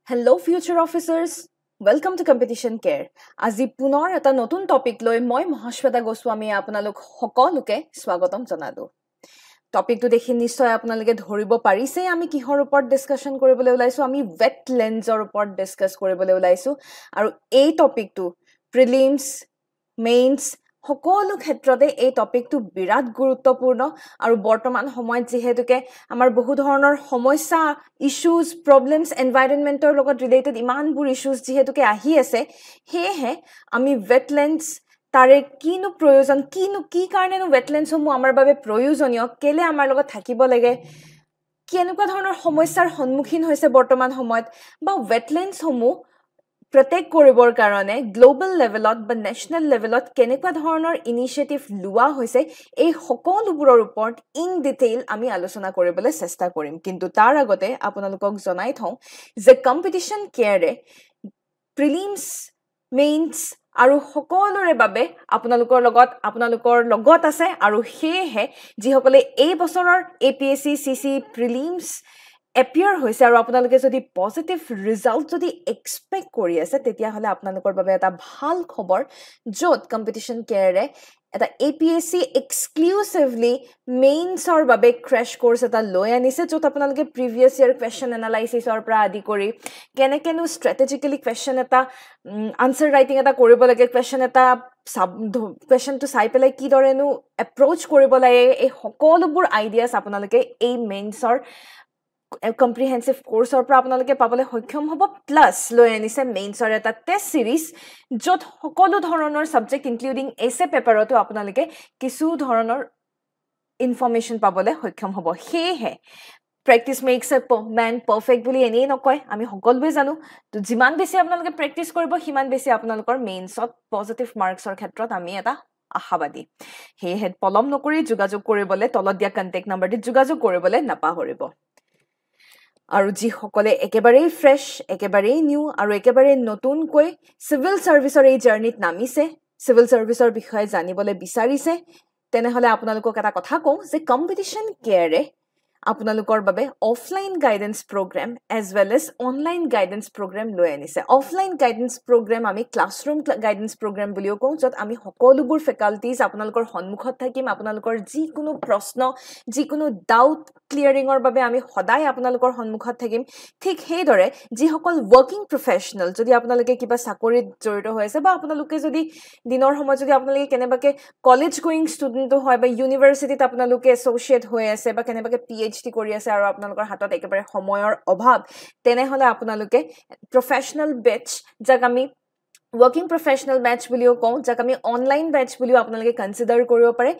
Hello future officers, welcome to Competition Care. আজি পুনৰ এটা নতুন টপিক লৈ মই মহাশ্বেতা গোস্বামী আপোনালোক সকলোকে স্বাগতম জনালো। টপিকটো দেখি নিশ্চয় আপোনালোকে ধৰিব পাৰিছে আমি কিহৰ ওপৰত ডিসকাশন কৰিবলৈ ওলাইছো আমি ওয়েটল্যান্ডছৰ ওপৰত ডিসকাস কৰিবলৈ ওলাইছো আৰু এই টপিকটো প্ৰিলিমছ মেইনছ সকলো ক্ষেত্ৰতে এই টপিকটো বিৰাট গুৰুত্বপূৰ্ণ আৰু বৰ্তমান সময়ত যেহেতুকে আমাৰ বহু ধৰণৰ সমস্যা ইস্যুজ প্ৰবলেমছ এনভাইৰনমেন্টৰ লগত ৰিলেটেড ইমানবোৰ ইস্যুজ যেহেতুকে আহি আছে হেহে আমি ওয়েটল্যান্ডছ তাৰে কিনো প্ৰয়োজন কি কাৰণেনো ওয়েটল্যান্ডছসমূহ আমাৰ বাবে প্ৰয়োজনীয় কেলে আমাৰ লগত থাকিব লাগে কেনেকুৱা ধৰণৰ সমস্যাৰ সন্মুখীন হৈছে বৰ্তমান সময়ত বা ওয়েটল্যান্ডছসমূহ প্ৰটেক্ট কৰিবৰ কাৰণে গ্লোবাল লেভেলত বা নেশ্যনেল লেভেলত কেনেকুৱা ধৰণৰ ইনিচিয়েটিভ লোৱা হৈছে এই সকলোবোৰৰ ওপৰত ইন ডিটেইল আমি আলোচনা কৰিবলৈ চেষ্টা কৰিম কিন্তু তাৰ আগতে আপোনালোকক জনাই থওঁ যে কম্পিটিশন কেয়াৰে প্ৰিলিমছ মেইনছ আৰু সকলোৰে বাবে আপোনালোকৰ লগত আছে আৰু হেহে যিসকলে এই বছৰৰ APSC CC প্ৰিলিমছ এপিয়াৰ হৈছে আৰু আপোনালোকে যদি পজিটিভ ৰিজাল্ট যদি এক্সপেক্ট কৰি আছে তেতিয়া হলে আপোনালোকৰ বাবে এটা ভাল খবৰ যত কম্পিটিশন কেয়াৰে এটা APSC এক্সক্লুসিভলি মেইনছৰ বাবে ক্ৰেশ কোৰ্স এটা লৈ আনিছে যত আপোনালোকে প্ৰিভিয়াস ইয়াৰ কোৱেশ্চন এনালাইসিছৰ পৰা আদি কৰি কেনেকেনো ষ্ট্ৰেটেজিক্যালি কোৱেশ্চন এটা আনসাৰ ৰাইটিং এটা কৰিব লাগে কোৱেশ্চনটো চাই পেলাই কি দৰেনো এপ্ৰোচ কৰিব লাগে এই সকলোবোৰ আইডিয়াছ আপোনালোকে এই মেইনছৰ comprehensive course or আপোনালোকে পাবলৈ সক্ষম হ'ব প্লাস লৈ আনিছে মেইনছৰ এটা টেষ্ট সিৰিজ যত সকলো ধৰণৰ সাবজেক্ট ইনক্লুডিং এসে পেপাৰটো আপোনালোকে কিছু ধৰণৰ ইনফৰমেশন পাবলৈ সক্ষম হ'ব হেহে practice makes a man perfect বুলি এনেই নকয় আমি সকলোৱে জানো তো যিমান বেছি আপোনালোকে প্ৰেক্টিস কৰিব সিমান বেছি আপোনালোকৰ মেইনছত পজিটিভ মাৰ্কছৰ ক্ষেত্ৰত আমি এটা আশাবাদী হেহে পলম নকৰি যোগাযোগ কৰিবলৈ তলত দিয়া কন্টাক্ট নম্বৰটি যোগাযোগ কৰিবলৈ নাপাহৰিব আৰু যি সকলে একেবাৰেই ফ্ৰেশ একেবাৰেই নিউ আৰু একেবাৰে নতুনকৈ সিভিল সাৰ্ভিসৰ এই জাৰ্নিত নামিছে সিভিল সাৰ্ভিসৰ বিষয়ে জানিবলৈ বিচাৰিছে তেনেহলে আপোনালোকক এটা কথা কওঁ যে কম্পিটিশন কেয়াৰে আপোনালোকৰ বাবে offline guidance programme as well as online guidance programme লৈ আনিছে অফলাইন গাইডেন্স প্ৰগ্ৰাম আমি ক্লাছৰুম গাইডেন্স প্ৰগ্ৰাম বুলিও কওঁ যত আমি সকলোবোৰ ফেকাল্টিজ আপোনালোকৰ সন্মুখত থাকিম আপোনালোকৰ যিকোনো প্ৰশ্ন যিকোনো ডাউট ক্লিয়াৰিংৰ বাবে আমি সদায় আপোনালোকৰ সন্মুখত থাকিম ঠিক হেইদৰে যি সকল ওয়াৰ্কিং প্ৰফেশনাল যদি আপোনালোকে কিবা চাকৰিত জড়িত হৈ আছে বা আপোনালোকে যদি দিনৰ সময়ত যদি আপোনালোকে কেনেবাকে কলেজ গোইং ষ্টুডেন্ট হয় বা ইউনিভাৰ্সিটিত আপোনালোকে এছ'চিয়েট হৈ আছে বা কেনেবাকে PhD কৰি আছে আৰু আপোনালোকৰ হাতত একেবাৰে সময়ৰ অভাৱ তেনেহলে আপোনালোকে প্ৰফেশনাল বেচ যাক আমি working professional batch বুলিও কওঁ যাক আমি অনলাইন batch বুলিও আপোনালোকে কনসিডাৰ কৰিব পাৰে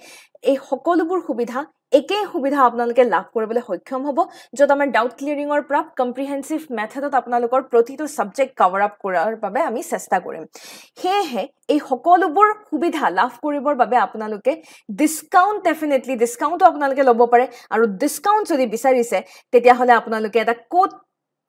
এই সকলোবোৰ সুবিধা একেই সুবিধা আপোনালোকে লাভ কৰিবলৈ সক্ষম হ'ব যত আমাৰ ডাউট ক্লিয়াৰিংৰ পৰা কম্প্ৰিহেনসিভ মেথডত আপোনালোকৰ প্ৰতিটো সাবজেক্ট কভাৰ আপ কৰাৰ বাবে আমি চেষ্টা কৰিম হেহে এই সকলোবোৰ সুবিধা লাভ কৰিবৰ বাবে আপোনালোকে ডিসকাউন্ট ডেফিনেটলি ডিসকাউন্টও আপোনালোকে ল'ব পাৰে আৰু ডিসকাউন্ট যদি বিচাৰিছে তেতিয়া হলে আপোনালোকে এটা কোড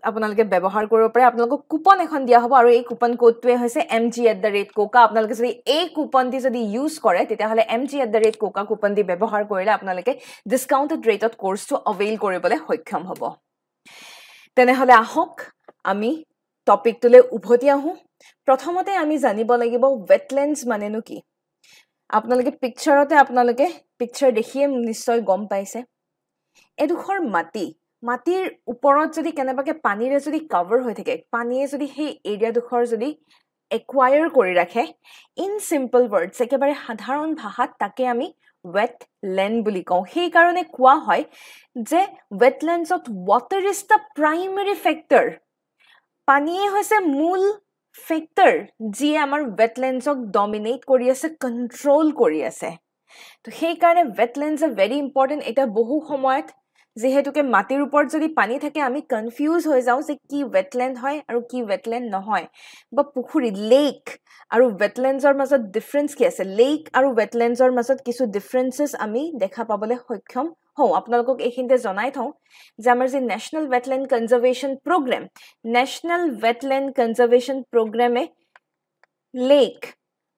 আপোনালোকে ব্যৱহাৰ কৰিব পাৰে আপোনালোকক কুপন এখন দিয়া হ'ব আৰু এই কুপন কোডটোৱে হৈছে mg@coca আপোনালোকে যদি এই কুপনটি যদি ইউজ কৰে তেতিয়া হলে mg@coca কুপন দি ব্যৱহাৰ কৰিলে আপোনালোকে ডিসকাউন্টেড ৰেটত কোৰ্সটো অৱেইল কৰিবলৈ সক্ষম হ'ব তেনেহলে আহক আমি টপিকটোলৈ উভতি আহো প্ৰথমতে আমি জানিব লাগিব ওয়েটল্যান্ডছ মানেনো কি আপোনালোকে পিকচাৰ দেখিয়ে নিশ্চয় গম পাইছে এডোখৰ মাটিৰ ওপৰত যদি কেনেবাকে পানীৰে যদি কভাৰ হৈ থাকে পানীয়ে যদি সেই এৰিয়া দুখৰ যদি একুৱায়াৰ কৰি ৰাখে ইন সিম্পল ওয়াৰ্ডছ একেবাৰে সাধাৰণ ভাষাত তাকে আমি ওয়েটল্যান্ড বুলি কওঁ সেই কাৰণে কোৱা হয় যে ওয়েটল্যান্ডছত water is the primary factor পানীয়ে হৈছে মূল ফেক্টৰ যিয়ে আমাৰ ওয়েটল্যান্ডছক ডমিনেট কৰি আছে কন্ট্ৰোল কৰি আছে তো সেই কাৰণে ওয়েটল্যান্ডছ আৰ ভেৰি ইম্পৰ্টেন্ট এটা বহু সময়ত যেহেতুকে মাটিৰ ওপৰত যদি পানী থাকে আমি কনফিউজ হৈ যাওঁ যে কি ওয়েটল্যান্ড হয় আৰু কি ওয়েটল্যান্ড নহয় বা পুখুৰী লেক আৰু ওয়েটল্যান্ডছৰ মাজত ডিফাৰেন্স কি আছে লেক আৰু ওয়েটল্যান্ডছৰ মাজত কিছু ডিফাৰেন্সেস আমি দেখা পাবলৈ সক্ষম হওঁ আপোনালোকক এইখিনিতে জনাই থওঁ যে আমাৰ যে নেশ্যনেল ওয়েটল্যান্ড কনজাৰভেশ্যন প্ৰগ্ৰামে লেক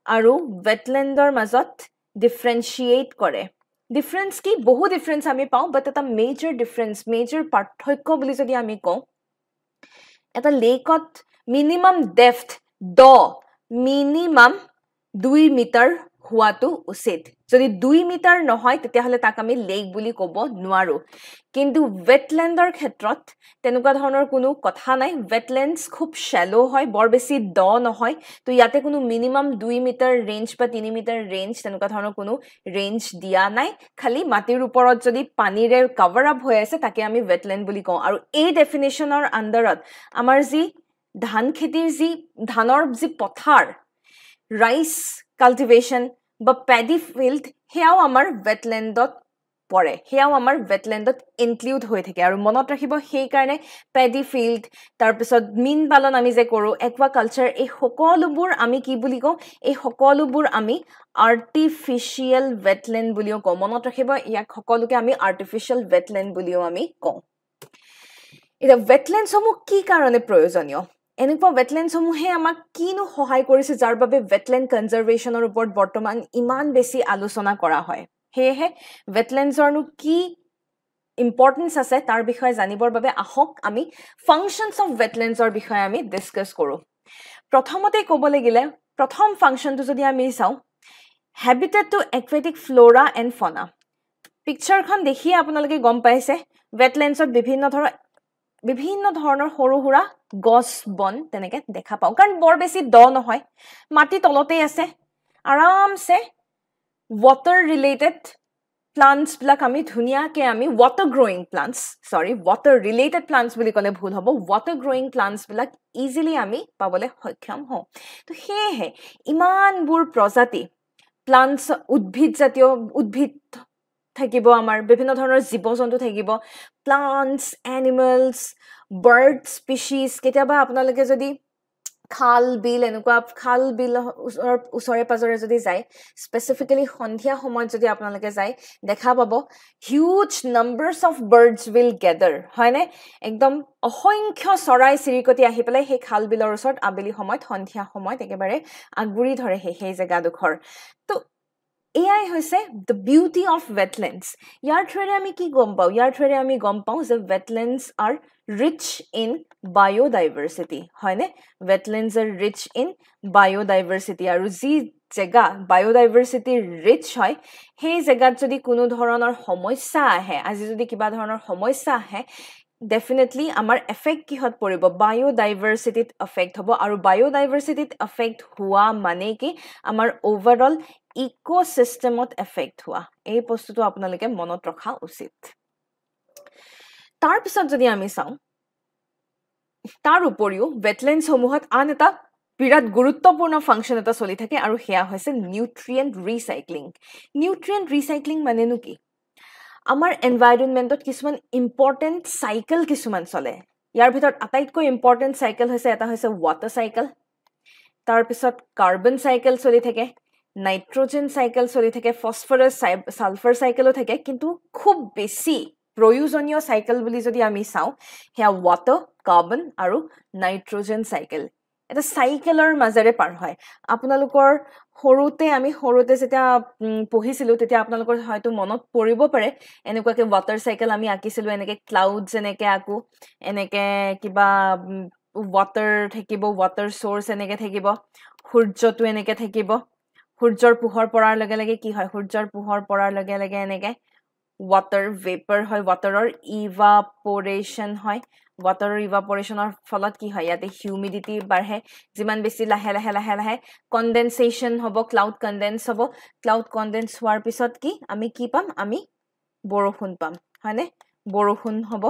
আৰু ওয়েটল্যান্ডৰ মাজত ডিফাৰেন্সিয়েট কৰে ডিফাৰেন্স কি বহু ডিফাৰেন্স আমি পাওঁ বাট এটা মেজৰ ডিফাৰেন্স মেজৰ পাৰ্থক্য বুলি যদি আমি কওঁ এটা লেকত মিনিমাম ডেপথ দ মিনিমাম 2 মিটাৰ হোৱাটো উচিত যদি 2 মিটাৰ নহয় তেতিয়াহলে তাক আমি লেক বুলি ক'ব নোৱাৰো কিন্তু ওয়েটল্যান্ডৰ ক্ষেত্ৰত তেনেকুৱা ধৰণৰ কোনো কথা নাই ওয়েটল্যান্ডস খুব শ্যালো হয় বৰ বেছি দ নহয় তো ইয়াতে কোনো মিনিমাম 2 মিটাৰ ৰেঞ্জ বা 3 মিটাৰ ৰেঞ্জ তেনেকুৱা ধৰণৰ কোনো ৰেঞ্জ দিয়া নাই খালি মাটিৰ ওপৰত যদি পানীৰে কভাৰ আপ হৈ আছে তাকে আমি ওয়েটল্যান্ড বুলি কওঁ আৰু এই ডেফিনেশনৰ আন্ডাৰত আমাৰ যি ধান খেতিৰ যি ধানৰ যি পথাৰ ৰাইস কাল্টিভেশন বা প্যাডি ফিল্ড হেয়াও আমাৰ ওয়েটল্যান্ডত পৰে হেয়াও আমাৰ ওয়েটল্যান্ডত ইনক্লুড হৈ থাকে আৰু মনত ৰাখিব সেই কাৰণে প্যাডি ফিল্ড তাৰ পিছত মিন পালন আমি যে কৰো একুৱাকালচাৰ এই সকলোবোৰ আমি কি বুলি কওঁ এই সকলোবোৰ আমি আৰ্টিফিশিয়াল ওয়েটল্যান্ড বুলিও কওঁ মনত ৰাখিব ইয়াক সকলোকে আমি আৰ্টিফিশিয়াল ওয়েটল্যান্ড বুলিও আমি কওঁ এটা ওয়েটল্যান্ড সমূহ কি কাৰণে প্ৰয়োজনীয় এনেকুৱা ওয়েটল্যান্ড সমূহে আমাক কিনো সহায় কৰিছে যাৰ বাবে ওয়েটল্যান্ড কনজাৰভেশনৰ ওপৰত বৰ্তমান ইমান বেছি আলোচনা কৰা হয় হেহে ওয়েটল্যান্ডছৰনো কি ইম্পৰ্টেন্স আছে তাৰ বিষয়ে জানিবৰ বাবে আহক আমি ফাংশনস অফ ওয়েটল্যান্ডছৰ বিষয়ে আমি ডিসকাস কৰো প্ৰথমতে ক'বলৈ গিলে প্ৰথম ফাংশনটো যদি আমি চাও habitat to aquatic flora and fauna পিকচাৰখন দেখি আপোনালোকে গম পাইছে ওয়েটল্যান্ডছত বিভিন্ন ধৰণৰ সৰু হুৰা গছ বন তেনেকে দেখা পাও কাৰণ বৰ বেছি দ নহয় মাটি তলতেই আছে আৰামছে water related plants বিলাক আমি ধুনিয়াকে আমি water growing plants water related plants বুলি কলে ভুল হ'ব water growing plants বিলাক easily আমি পাবলে সক্ষম হও তো হেহে ইমানবোৰ প্ৰজাতি plants উদ্ভিদ জাতীয় উদ্ভিদ থাকিব আমাৰ বিভিন্ন ধৰণৰ জীৱ-জন্তু থাকিব plants animals bird species কেতিয়াবা আপোনালোকে যদি খাল বিল এনেকুৱা খাল বিল ওচৰে পাজৰে যদি যায় স্পেসিফিক্যালি সন্ধিয়া সময়ত যদি আপোনালোকে যায় দেখা পাব হিউজ নাম্বাৰস অফ বাৰ্ডস উইল গেদাৰ হয়নে একদম অসংখ্য চৰাই চিৰিকটি আহি পেলাই সেই খাল বিলৰ ওচৰত আবেলি সময়ত সন্ধিয়া সময়ত একেবাৰে আগুৰি ধৰে সেই জায়গাডোখৰ তো এয়াই হৈছে the beauty of wetlands ইয়াৰ থ্ৰুৰে আমি কি গম পাও ইয়াৰ থ্ৰুৰে আমি গম পাও যে wetlands are rich in biodiversity হয়নে wetlands are rich in biodiversity আৰু যি জায়গা biodiversity rich হয় সেই জায়গাত যদি কোনো ধৰণৰ সমস্যা আহে আজি যদি কিবা ধৰণৰ সমস্যা আহে definitely আমাৰ এফেক্ট কিহত পৰিব biodiversity এফেক্ট হ'ব আৰু biodiversity এফেক্ট হোৱা মানে কি আমাৰ ওভাৰঅল ইকোসিস্টেমত এফেক্ট হোৱা এই বস্তুটো আপোনালোকে মনত ৰখা উচিত তাৰ পিছত যদি আমি চাও তাৰ উপৰিও ওয়েটল্যান্ডছ সমূহত আন এটা বিৰাট গুৰুত্বপূৰ্ণ ফাংশন এটা চলি থাকে আৰু হেয়া হৈছে নিউট্ৰিয়েন্ট ৰিসাইক্লিং মানেনো কি আমাৰ এনভায়ৰনমেন্টত কিছুমান ইম্পৰ্টেন্ট সাইকেল কিছুমান চলে ইয়াৰ ভিতৰত আটাইতকৈ ইম্পৰ্টেন্ট সাইকেল হৈছে এটা হৈছে ওয়াটাৰ সাইকেল তাৰ পিছত কাৰ্বন সাইকেল চলি থাকে নাইট্ৰজেন সাইকেল চলি থাকে ফসফৰাছ সালফাৰ সাইকেলও থাকে কিন্তু খুব বেছি প্ৰয়োজনীয় সাইকেল বুলি যদি আমি চাও হেয়া ওয়াটাৰ কাৰ্বন আৰু নাইট্ৰজেন সাইকেল এটা সাইকেলৰ মাজেৰে পাৰ হয় আপোনালোকৰ আমি সৰুতে যেতিয়া পঢ়িছিলো তেতিয়া আপোনালোকৰ হয়তো মনত পৰিব পাৰে এনেকুৱাকে ওয়াটাৰ সাইকেল আমি আঁকিছিলো এনেকে ক্লাউডছ এনেকে আকো এনেকে কিবা ওয়াটাৰ থাকিব ওয়াটাৰ সোৰ্স এনেকে থাকিব সূৰ্যটো এনেকে থাকিব সূৰ্যৰ পোহৰ পৰাৰ লগে লগে কি হয় সূৰ্যৰ পোহৰ পৰাৰ লগে লগে এনেকে ওয়াটাৰ ভেপাৰ হয় ওয়াটাৰৰ ইভাপোৰেশন হয় ওয়াটাৰৰ ইভাপোৰেশনৰ ফলত কি হয় ইয়াতে হিউমিডিটি বাঢ়ে যিমান বেছি লাহে লাহে কনডেনসেশন হ'ব ক্লাউড কনডেন্স হ'ব ক্লাউড কনডেন্স হোৱাৰ পিছত কি আমি কি পাম আমি বৰষুণ পাম হয়নে বৰষুণ হ'ব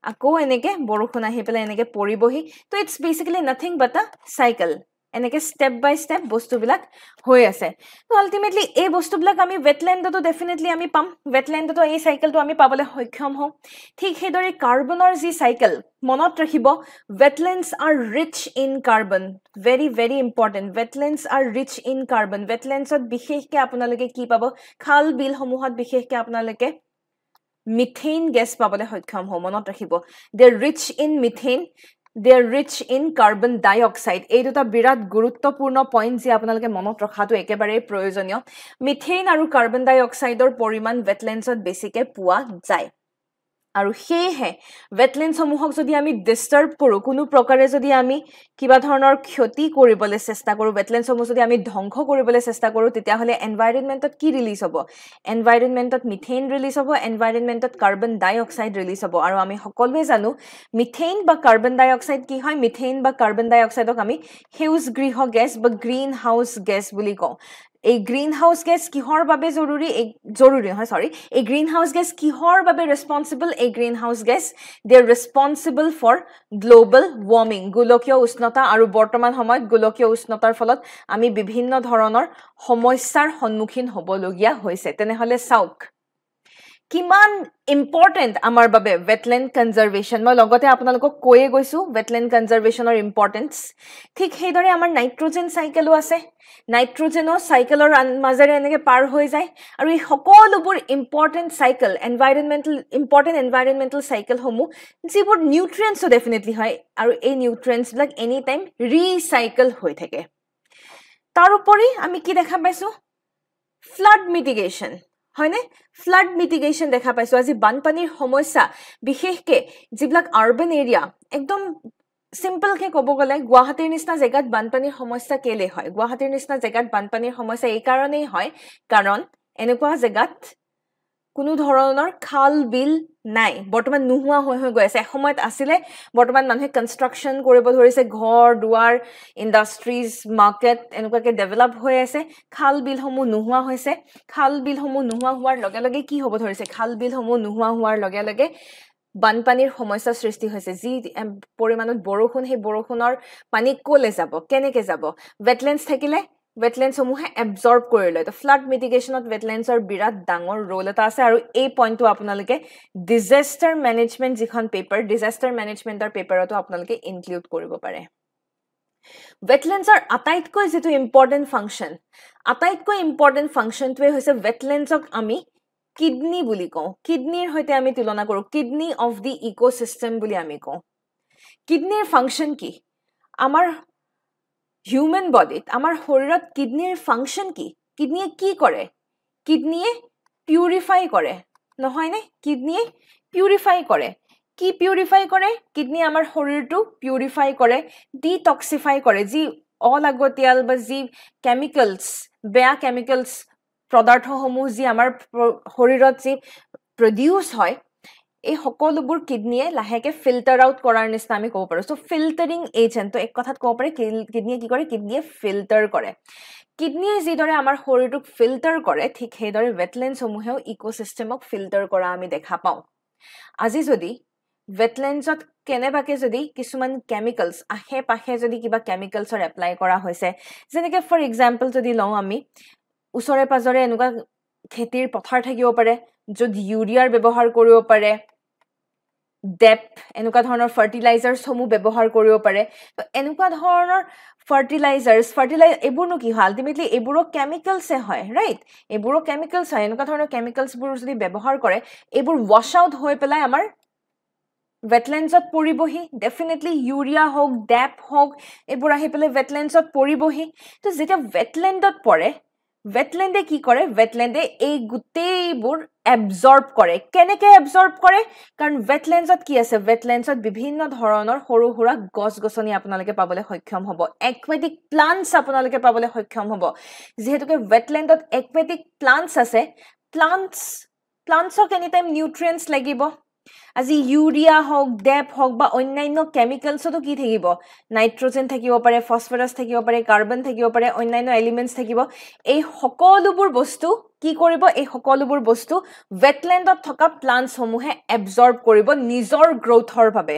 আকৌ এনেকে বৰষুণ আহি পেলাই এনেকে পৰিবহি তো ইটস বেসিক্যালি নাথিং বাট আ সাইকেল এনেকে স্টেপ বাই স্টেপ বস্তুবিলাক হৈ আছে তো আলটিমেটলি এই বস্তুবিলাক আমি ওয়েটল্যান্ডতো ডেফিনেটলি আমি পাম ওয়েটল্যান্ডতো এই সাইকেলটো আমি পাবলৈ সক্ষম হওঁ ঠিক সেইদৰে কাৰ্বনৰ যি সাইকেল মনত ৰাখিব wetlands are rich in carbon very very important wetlands are rich in carbon ওয়েটল্যান্ডছত বিশেষকৈ আপোনালোকে কি পাব খাল বিল সমূহত বিশেষকৈ আপোনালোকে মিথেন গেছ পাবলৈ সক্ষম হ'ব মনত ৰাখিব they rich in methane they are rich in carbon dioxide এই দুটা বিৰাট গুৰুত্বপূৰ্ণ পইণ্ট যে আপোনালোকে মনত ৰখাটো একেবাৰে প্ৰয়োজনীয় মিথেন আৰু কাৰ্বন ডাই অক্সাইডৰ পৰিমাণ ওয়েটল্যান্ডছত বেছিকে পোৱা যায় আৰু হেহে wetlands সমূহক যদি আমি ডিস্টাৰ্ব কৰো কোনো প্ৰকাৰে যদি আমি কিবা ধৰণৰ ক্ষতি কৰিবলৈ চেষ্টা কৰো wetlands সমূহ যদি আমি ধ্বংস কৰিবলৈ চেষ্টা কৰো তেতিয়া হলে এনভায়ৰনমেন্টত কি ৰিলিজ হ'ব এনভায়ৰনমেন্টত মিথেন ৰিলিজ হ'ব এনভায়ৰনমেন্টত কাৰ্বন ডাই অক্সাইড ৰিলিজ হ'ব আৰু আমি সকলোৱে জানো মিথেন বা কাৰ্বন ডাই অক্সাইড কি হয় মিথেন বা কাৰ্বন ডাই অক্সাইডক আমি সেউজ গৃহ গেছ বা গ্ৰীণ হাউস গেছ বুলি কওঁ এই গ্ৰীণ হাউস গেছ কিহৰ বাবে জৰুৰী হয় সৰি এই গ্ৰীণ হাউস গেছ কিহৰ বাবে ৰেসপন্সিবল এই greenhouse gas they are responsible for global warming গোলকীয় উষ্ণতা আৰু বৰ্তমান সময়ত গোলকীয় উষ্ণতাৰ ফলত আমি বিভিন্ন ধৰণৰ সমস্যাৰ সন্মুখীন হ'বলগীয়া হৈছে তেনেহলে চাওক কিমান ইম্পৰ্টেন্ট আমাৰ বাবে wetland conservation মই লগতে আপোনালোকক কৈয়ে গৈছো wetland conservationৰ ইম্পৰ্টেন্স ঠিক সেইদৰে আমাৰ নাইট্ৰজেন সাইকেলও আছে নাইট্ৰজেনৰ সাইকেলৰ মাজেৰে এনেকৈ পাৰ হৈ যায় আৰু এই সকলোবোৰ ইম্পৰ্টেন্ট সাইকেল এনভায়ৰনমেন্টাল সাইকেল সমূহ যিবোৰ নিউট্ৰিয়েন্টছ ডেফিনেটলি হয় আৰু এই নিউট্ৰিয়েন্টছ বিলাক এনি টাইম ৰিসাইকেল হৈ থাকে তাৰ উপৰি আমি কি দেখা পাইছো ফ্লাড মিটিগেশ্যন হয়নে ফ্লাড মিটিগেশ্যন দেখা পাইছো আজি বানপানীৰ সমস্যা বিশেষকে যিবিলাক আৰবান এৰিয়া একদম সিম্পল কে ক'ব গ'লে গুৱাহাটীৰ নিচিনা জেগাত বানপানীৰ সমস্যা কেলে হয় গুৱাহাটীৰ নিচিনা জেগাত বানপানীৰ সমস্যা এই কাৰণেই হয় কাৰণ এনেকুৱা জেগাত কোনো ধৰণৰ খাল বিল নাই বৰ্তমান নোহোৱা হৈ গৈ আছে সময়ত আছিলে বৰ্তমান মানুহে কনষ্ট্ৰাকচন কৰিব ধৰিছে ঘৰ দুৱাৰ ইন্ডাষ্ট্ৰিজ মাৰ্কেট এনেকুৱাকে ডেভেলপ হৈ আছে খাল বিলসমূহ নোহোৱা হৈছে খাল বিলসমূহ নোহোৱা হোৱাৰ লগে লগে কি হ'ব ধৰিছে খাল বিলসমূহ নোহোৱা হোৱাৰ লগে লগে বানপানীৰ সমস্যা সৃষ্টি হৈছে যি পৰিমাণত বৰষুণ সেই বৰষুণৰ পানী কলে যাব কেনেকে যাব wetlands থাকিলে wetlands সমূহে এবজৰ্ব কৰি লয় তো ফ্লাড মিটিগেশ্যনত wetlandsৰ বিৰাট ডাঙৰ ৰোল এটা আছে আৰু এই পইণ্টটো আপোনালোকে ডিজাস্টাৰ মেনেজমেন্ট যিখন পেপাৰ ডিজাস্টাৰ মেনেজমেন্টৰ পেপাৰতো আপোনালোকে ইনক্লুড কৰিব পাৰে wetlandsৰ আটাইতকৈ যেটো ইম্পৰ্টেন্ট ফাংচনটোৱে হৈছে wetlandsক আমি কিডনি বুলি কওঁ কিডনিৰ হৈতে আমি তুলনা কৰো কিডনি অফ দি ইকোসিস্টেম বুলি আমি কওঁ কিডনিৰ ফাংচন কি আমাৰ হিউম্যান বডিত আমাৰ শৰীৰত কিডনিৰ ফাংচন কি কিডনিয়ে কি কৰে কিডনিয়ে পিউৰিফাই কৰে নহয় নে কিডনিয়ে পিউৰিফাই কৰে কি পিউৰিফাই কৰে কিডনি আমাৰ শৰীৰটো পিউৰিফাই কৰে ডিটক্সিফাই কৰে যি অলাগতিয়াল বা যি কেমিকেলছ বেয়া কেমিকেলছ পদাৰ্থসমূহ যি আমাৰ শৰীৰত যি প্ৰডিউস হয় এই সকলোবোৰ কিডনিয়ে লাহেকে ফিল্টাৰ আউট কৰাৰ নিচিনা আমি ক'ব পাৰো সো ফিল্টাৰিং এজেন্ট তো এক কথাত ক'ব পাৰি কিডনিয়ে কি কৰে কিডনিয়ে ফিল্টাৰ কৰে কিডনিয়ে যিদৰে আমাৰ শৰীৰটোক ফিল্টাৰ কৰে ঠিক সেইদৰে wetlands সমূহেও ইকোসিস্টেমক ফিল্টাৰ কৰা আমি দেখা পাওঁ আজি যদি wetlandsত কেনেবাকে যদি কিছুমান কেমিকেলছ আহে পাখে যদি কিবা কেমিকেলছৰ এপ্লাই কৰা হৈছে যেনেকে ফৰ এক্সাম্পল যদি লওঁ আমি উছৰে পাজৰে এনেকুৱা খেতিৰ পথাৰ থাকিব পাৰে য'ত ইউৰিয়াৰ ব্যৱহাৰ কৰিব পাৰে ডেপ এনেকুৱা ধৰণৰ ফাৰ্টিলাইজাৰ্ছ সমূহ ব্যৱহাৰ কৰিব পাৰে তো এনেকুৱা ধৰণৰ ফাৰ্টিলাইজাৰ্ছ এইবোৰনো কি হয় আলটিমেটলি এইবোৰো কেমিকেলছে হয় ৰাইট এইবোৰো কেমিকেলছ হয় এনেকুৱা ধৰণৰ কেমিকেলছবোৰ যদি ব্যৱহাৰ কৰে এইবোৰ ৱাশ আউট হৈ পেলাই আমাৰ wetlandsত পৰিবহি ডেফিনেটলি ইউৰিয়া হওক ডেপ হওক এইবোৰ আহি পেলাই wetlandsত পৰিবহি তো যেতিয়া wetlandত পৰে wetlandে কি কৰে wetlandে এই গুটেইবোৰ এবজৰ্ব কৰে কেনেকে এবজৰ্ব কৰে কাৰণ wetlandsত কি আছে wetlandsত বিভিন্ন ধৰণৰ সৰু সৰু গছ-গছনি আপোনালোকে পাবলৈ সক্ষম হ'ব একুৱেটিক প্লান্টছ আপোনালোকে পাবলৈ সক্ষম হ'ব যেহেতুকে wetlandত একুৱেটিক প্লান্টছ আছে প্লান্টছক এনি টাইম নিউট্ৰিয়েন্টছ লাগিব আজি ইউৰিয়া হওক ডেপ হওক বা অন্যান্য কেমিকেলছতো কি থাকিব নাইট্ৰজেন থাকিব পাৰে ফসফৰাছ থাকিব পাৰে কাৰ্বন থাকিব পাৰে অন্যান্য এলিমেন্টছ থাকিব এই সকলোবোৰ বস্তু কি কৰিব এই সকলোবোৰ বস্তু wetlandত থকা প্লান্টছ সমূহে এবজৰ্ব কৰিব নিজৰ গ্ৰোথৰ বাবে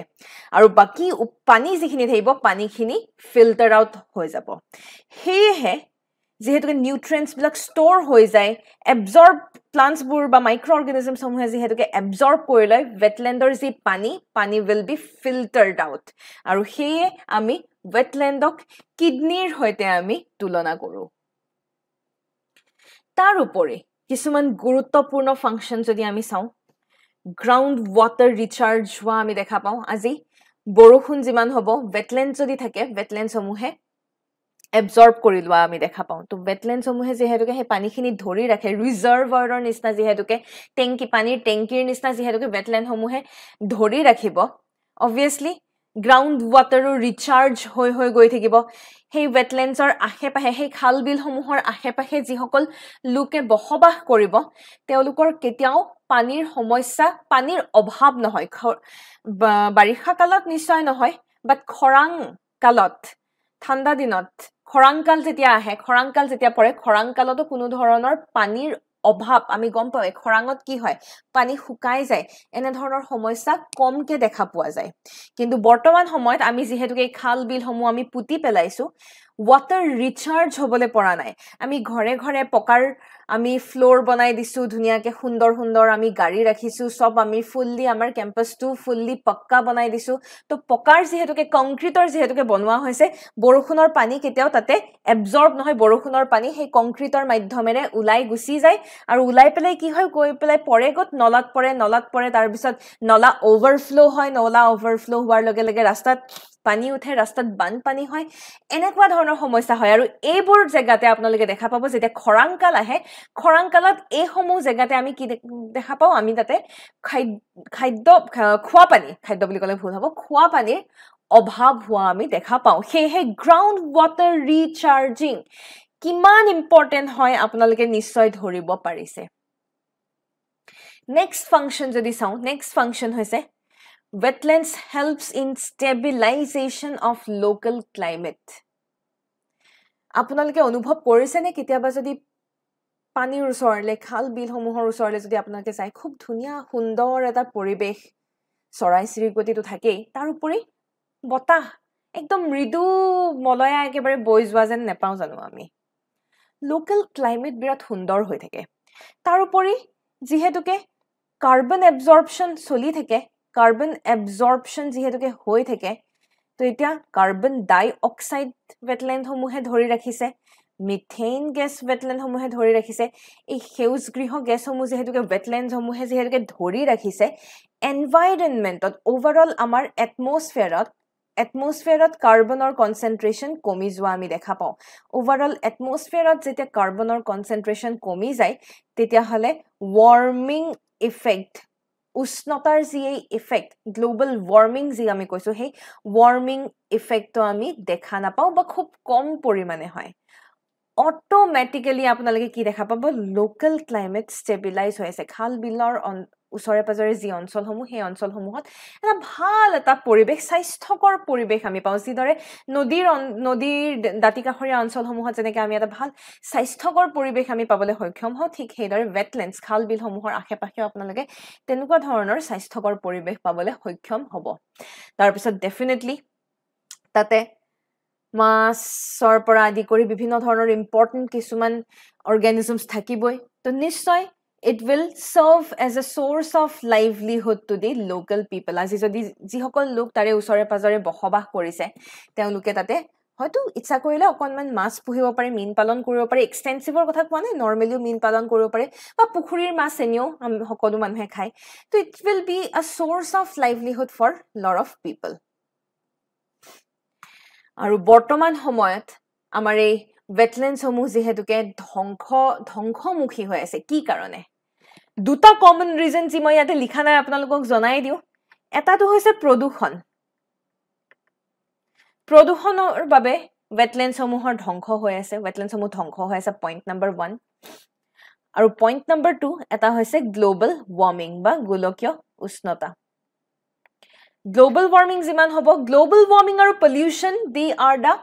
আৰু বাকি পানী যিখিনি থাকিব পানীখিনি ফিল্টাৰ আউট হৈ যাব হেহে যেহেতুকে নিউট্ৰিয়েন্টছ বিলাক ষ্ট'ৰ হৈ যায় এবজৰ্ব প্লান্টছবোৰ বা মাইক্ৰো অৰ্গানিজমছ সমূহে যেহেতুকে এবজৰ্ব কৰি লয় wetlandৰ যি পানী will be filtered out আৰু হেয়ে আমি wetlandক কিডনিৰ হৈতে আমি তুলনা কৰো তাৰ উপৰি কিছুমান গুৰুত্বপূৰ্ণ ফাংচন যদি আমি চাওঁ গ্ৰাউণ্ড ৱাটাৰ ৰিচাৰ্জ হোৱা আমি দেখা পাওঁ আজি বৰষুণ যিমান হ'ব wetlands যদি থাকে wetlands সমূহে এবজৰ্ব কৰি লোৱা আমি দেখা পাওঁ তো wetlands সমূহে যেহেতুকে সেই পানীখিনি ধৰি ৰাখে ৰিজাৰ্ভাৰৰ নিচিনা যেহেতুকে টেংকি পানীৰ টেংকিৰ নিচিনা যেহেতুকে wetland সমূহে ধৰি ৰাখিব obviously গ্ৰাউণ্ড ৱাটাৰো ৰিচাৰ্জ হৈ গৈ থাকিব সেই wetlandsৰ আশে-পাশে সেই খাল বিলসমূহৰ আশে-পাশে যিসকল লোকে বসবাস কৰিব তেওঁলোকৰ কেতিয়াও পানীৰ সমস্যা পানীৰ অভাৱ নহয় বাৰিষা কালত নিশ্চয় নহয় বাট খৰাং কালত ঠাণ্ডা দিনত খৰাংকাল যেতিয়া আহে খৰাংকাল যেতিয়া পৰে খৰাংকালতো কোনো ধৰণৰ পানীৰ অভাৱ আমি গম পাওঁ খৰাঙত কি হয় পানী শুকাই যায় এনে ধৰণৰ সমস্যা কমকে দেখা পোৱা যায় কিন্তু বৰ্তমান সময়ত আমি যেহেতুকে খাল বিলসমূহ আমি পুতি পেলাইছো water recharge হবলে পৰা নাই আমি ঘৰে ঘৰে পকাৰ আমি ফ্লোৰ বনাই দিছো ধুনিয়াকে সুন্দৰ আমি গাড়ী ৰাখিছো সব আমি ফুললি আমাৰ ক্যাম্পাসটো ফুললি পক্কা বনাই দিছো তো পকাৰ যেহেতুকে কংক্ৰিটৰ যেহেতুকে বনোৱা হৈছে বৰষুণৰ পানী কেতিয়াও তাতে এবজৰ্ব নহয় বৰষুণৰ পানী সেই কংক্ৰিটৰ মাধ্যমেৰে উলাই গুছি যায় আৰু উলাই পেলাই কি হয় গৈ পেলাই পৰে গত নলাত পৰে তাৰ পিছত নলা ওভাৰফ্লো হয় নলা ওভাৰফ্লো হোৱাৰ লগে লগে ৰাস্তাত পানী উঠে ৰাস্তাত বানপানী হয় এনেকুৱা ধৰণৰ সমস্যা হয় আৰু এইবোৰ জেগাতে আপোনালোকে দেখা পাব যেতিয়া খৰাংকাল আহে খৰাংকালত এই সমূহ জেগাতে আমি কি দেখা পাওঁ আমি তাতে খাদ্য খোৱা পানী খাদ্য বুলি ক'লে ভুল হ'ব খোৱা পানীৰ অভাৱ হোৱা আমি দেখা পাওঁ সেই গ্ৰাউণ্ড ৱাটাৰ ৰিচাৰ্জিং কিমান ইম্পৰ্টেন্ট হয় আপোনালোকে নিশ্চয় ধৰিব পাৰিছে নেক্সট ফাংচন যদি চাওঁ নেক্সট ফাংচন হৈছে wetlands helps in stabilization of local climate আপোনালোকে অনুভৱ কৰিছে নে কেতিয়াবা যদি পানীৰ ওচৰলে খাল বিলসমূহৰ ওচৰলে যদি আপোনালোকে চাই খুব ধুনিয়া সুন্দৰ এটা পৰিবেশ চৰাই চিৰিকটিটো থাকেই তাৰ উপৰি বতাহ একদম মৃদু মলয়া একেবাৰে বৈ যোৱা যেন নেপাওঁ জানো আমি লোকেল ক্লাইমেট বিৰাট সুন্দৰ হৈ থাকে তাৰ উপৰি যেহেতুকে কাৰ্বন এবজৰ্পচন চলি থাকে কাৰ্বন এবজৰ্পচন যেহেতুকে হৈ থাকে তো এতিয়া কাৰ্বন ডাই অক্সাইড wetland সমূহে ধৰি ৰাখিছে মিথেন গেছ wetland সমূহে ধৰি ৰাখিছে এই সেউজ গৃহ গেছসমূহ যেহেতুকে wetland সমূহে যেহেতুকে ধৰি ৰাখিছে এনভাইৰনমেন্টত ওভাৰঅল আমাৰ এটমস্ফিয়াৰত কাৰ্বনৰ কনসেন্ট্ৰেচন কমি যোৱা আমি দেখা পাওঁ ওভাৰঅল এটমস্ফিয়াৰত যেতিয়া কাৰ্বনৰ কনসেন্ট্ৰেচন কমি যায় তেতিয়া হলে ওয়াৰ্মিং ইফেক্ট উষ্ণতাৰ যি ইফেক্ট গ্লোবাল ওয়াৰ্মিং যি আমি কৈছো সেই ওয়াৰ্মিং ইফেক্টটো আমি দেখা নাপাওঁ বা খুব কম পৰিমাণে হয় অটোমেটিক্যালি আপোনালোকে কি দেখা পাব লোকেল ক্লাইমেট ষ্টেবিলাইজ হৈ আছে খাল বিলৰ ওচৰে পাজৰে যি অঞ্চলসমূহ সেই অঞ্চলসমূহত এটা ভাল এটা পৰিবেশ স্বাস্থ্যকৰ পৰিবেশ আমি পাওঁ যিদৰে নদীৰ দাঁতিকাষৰীয়া অঞ্চলসমূহত যেনেকৈ আমি এটা ভাল স্বাস্থ্যকৰ পৰিবেশ আমি পাবলৈ সক্ষম হওঁ ঠিক সেইদৰে wetlands খাল বিলসমূহৰ আশে-পাশে আপোনালোকে তেনেকুৱা ধৰণৰ স্বাস্থ্যকৰ পৰিবেশ পাবলৈ সক্ষম হ'ব তাৰপিছত ডেফিনেটলি তাতে মাছৰ পৰা আদি কৰি বিভিন্ন ধৰণৰ ইম্পৰ্টেন্ট কিছুমান অৰ্গানিজমছ থাকিবই তো নিশ্চয় it will serve as a source of livelihood to the local people আজি যদি যিসকল লোক তাৰে ওচৰে পাজৰে বসবাস কৰিছে তেওঁলোকে তাতে হয়তো ইচ্ছা কৰিলে অকনমান মাছ পুহিব পাৰে মীন পালন কৰিব পাৰে এক্সটেন্সিভৰ কথা কোৱা নাই নৰ্মেলিও মীন পালন কৰিব পাৰে বা পুখুৰীৰ মাছ এনেও সকলো মানুহে খায় তো it will be a source of livelihood for lot of people আৰু বৰ্তমান সময়ত আমাৰ এই wetlands সমূহ যেহেতুকে ধ্বংসমুখী হৈ আছে কি কাৰণে দুটা কমন ৰিজন যি মই ইয়াতে লিখা নাই আপোনালোকক জনাই দিও এটাটো হৈছে প্ৰদূষণৰ বাবে wetlands সমূহৰ ধ্বংস হৈ আছে wetlands সমূহ ধ্বংস হৈ আছে পইণ্ট নম্বৰ 1 আৰু পইণ্ট নম্বৰ 2 এটা হৈছে গ্লোবাল ওয়াৰ্মিং বা গোলকীয় উষ্ণতা গ্লোবাল ওয়াৰ্মিং যিমান হ'ব গ্লোবাল ওয়াৰ্মিং আৰু pollution they are the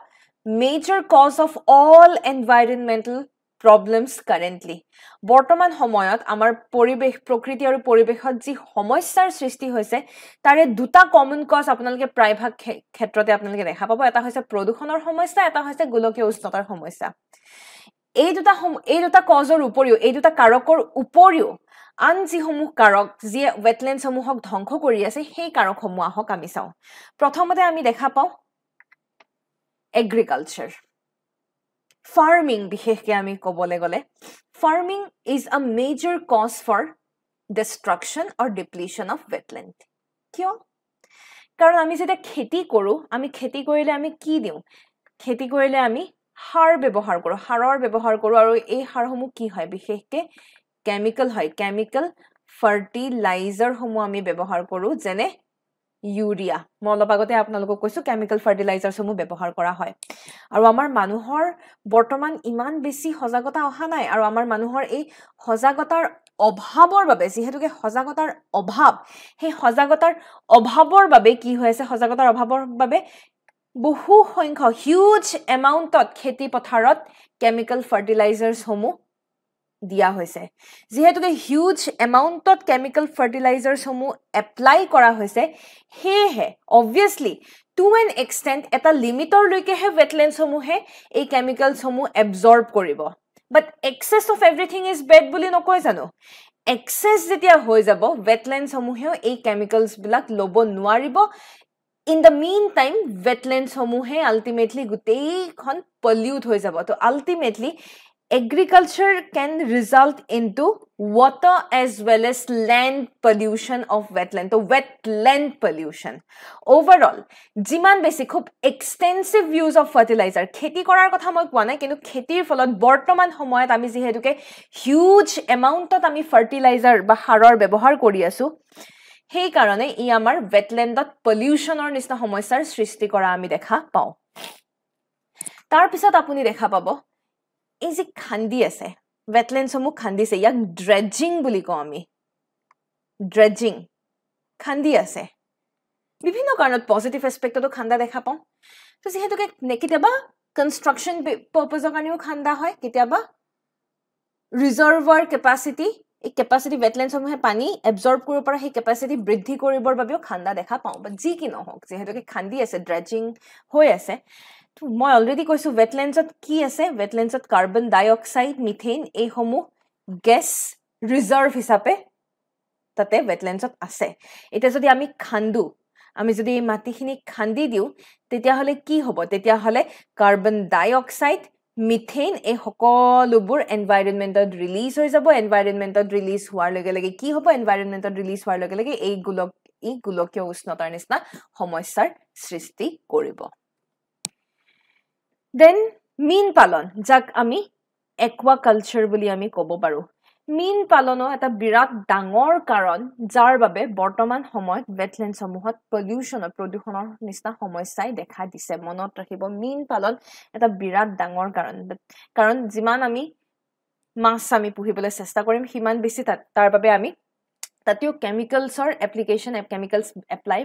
major cause of all environmental problems currently বৰ্তমান সময়ত আমাৰ পৰিবেশ প্ৰকৃতি আৰু পৰিবেশত যি সমস্যাৰ সৃষ্টি হৈছে তাৰে দুটা কমন কজ আপোনালোকে প্ৰায়ভাগ ক্ষেত্ৰতে আপোনালোকে দেখা পাব এটা হৈছে প্ৰদূষণৰ সমস্যা এটা হৈছে গোলকীয় উষ্ণতাৰ সমস্যা এই দুটা কজৰ উপৰিও এই দুটা কাৰকৰ উপৰিও আন যিসমূহ কাৰক যি wetlands সমূহক ধ্বংস কৰি আছে সেই কাৰকসমূহ আহক আমি চাওঁ প্ৰথমতে আমি দেখা পাওঁ এগ্ৰিকালচাৰ farming বিশেষকৈ আমি ক'বলৈ গ'লে farming is a major cause for destruction or depletion of wetland কিয় কাৰণ আমি যেতিয়া খেতি কৰো আমি খেতি কৰিলে আমি কি দিওঁ খেতি কৰিলে আমি সাৰ ব্যৱহাৰ কৰোঁ সাৰৰ ব্যৱহাৰ কৰোঁ আৰু এই সাৰসমূহ কি হয় বিশেষকৈ কেমিকেল হয় কেমিকেল ফাৰ্টিলাইজাৰ সমূহ আমি ব্যৱহাৰ কৰোঁ যেনে ইউৰিয়া মই অলপ আগতে আপোনালোকক কৈছো কেমিকেল ফাৰ্টিলাইজাৰ সমূহ ব্যৱহাৰ কৰা হয় আৰু আমাৰ মানুহৰ বৰ্তমান ইমান বেছি সজাগতা অহা নাই আৰু আমাৰ মানুহৰ এই সজাগতাৰ অভাৱৰ বাবে যেহেতুকে সজাগতাৰ অভাৱ সেই সজাগতাৰ অভাৱৰ বাবে কি হৈ আছে সজাগতাৰ অভাৱৰ বাবে বহু সংখ্যক হিউজ এমাউণ্টত খেতি পথাৰত কেমিকেল ফাৰ্টিলাইজাৰ্ছ সমূহ দিয়া হৈছে যেহেতুকে হিউজ এমাউণ্টত কেমিকেল ফাৰ্টিলাইজাৰ্ছ সমূহ এপ্লাই কৰা হৈছে হেহে অবভিয়াসলি টু এন এক্সটেন্ট এটা লিমিটৰ লৈকেহে ওয়েটল্যান্ডছ সমূহে এই কেমিকেলছ সমূহ এবজৰ্ব কৰিব but excess of everything is bad বুলি নকয় জানো এক্সেস যেতিয়া হৈ যাব ওয়েটল্যান্ডছ সমূহেও এই কেমিকেলছ বিলাক ল'ব নোৱাৰিব in the meantime wetlands সমূহে ultimately গুটেইখন pollute হৈ যাব তো ultimately agriculture can result into water as well as land pollution of wetland so wetland pollution overall jiman besi khub extensive use of fertilizer kheti korar kotha moi koa nai kintu khetir folot bortoman samoyat ami jehetuke huge amount ot ami fertilizer ba haror bebohar kori asu সেই কারণে ই আমাৰ ওয়েটল্যান্ডত পলিউশনৰ নিচিনা সমস্যাৰ সৃষ্টি কৰা আমি দেখা পাওঁ তাৰ পিছত আপুনি দেখা পাব এই যে খান্দি আছে ওয়েটল্যান্ডছ সমূহ খান্দিছে ইয়াক ড্ৰেজিং বুলি কওঁ আমি ড্ৰেজিং খান্দি আছে বিভিন্ন কাৰণত পজিটিভ এসপেক্টতো খান্দা দেখা পাওঁ তো যেহেতুকে কেতিয়াবা কনষ্ট্ৰাকচন পাৰপাছৰ কাৰণেও খান্দা হয় কেতিয়াবা ৰিজাৰ্ভাৰ কেপাসিটি এই কেপাসিটি ওয়েটল্যান্ডছ সমূহে পানী এবজৰ্ব কৰিব পৰা সেই কেপাসিটি বৃদ্ধি কৰিবৰ বাবেও খান্দা দেখা পাওঁ বাট যি কি নহওক যেহেতুকে খান্দি আছে ড্ৰেজিং হৈ আছে তো মই অলৰেডি কৈছো ওয়েটল্যান্ডছত কি আছে ওয়েটল্যান্ডছত কাৰ্বন ডাই অক্সাইড মিথেন এই সমূহ গেছ ৰিজাৰ্ভ হিচাপে তাতে ওয়েটল্যান্ডছত আছে এটা যদি আমি খান্দু আমি যদি এই মাটিখিনি খান্দি দিও তেতিয়া হলে কি হ'ব তেতিয়া হলে কাৰ্বন ডাই অক্সাইড মিথেন এই সকলোবোৰ এনভাইৰনমেন্টত ৰিলিজ হৈ যাব এনভাইৰনমেন্টত ৰিলিজ হোৱাৰ লগে লগে কি হ'ব এনভাইৰনমেন্টত ৰিলিজ হোৱাৰ লগে লগে এই গোলকীয় উষ্ণতাৰ নিচিনা সমস্যাৰ সৃষ্টি কৰিব দেন মীন পালন যাক আমি একুৱাকালচাৰ বুলি আমি ক'ব পাৰো মীন পালনৰ এটা বিৰাট ডাঙৰ কাৰণ যাৰ বাবে বৰ্তমান সময়ত ওয়েটল্যান্ডছ সমূহত প্ৰদূষণৰ নিচিনা সমস্যাই দেখা দিছে মনত ৰাখিব মীন পালন এটা বিৰাট ডাঙৰ কাৰণ যিমান আমি মাছ আমি পুহিবলৈ চেষ্টা কৰিম সিমান বেছি তাৰ বাবে আমি তাতেও কেমিকেলছৰ এপ্লিকেশন কেমিকেলছ এপ্লাই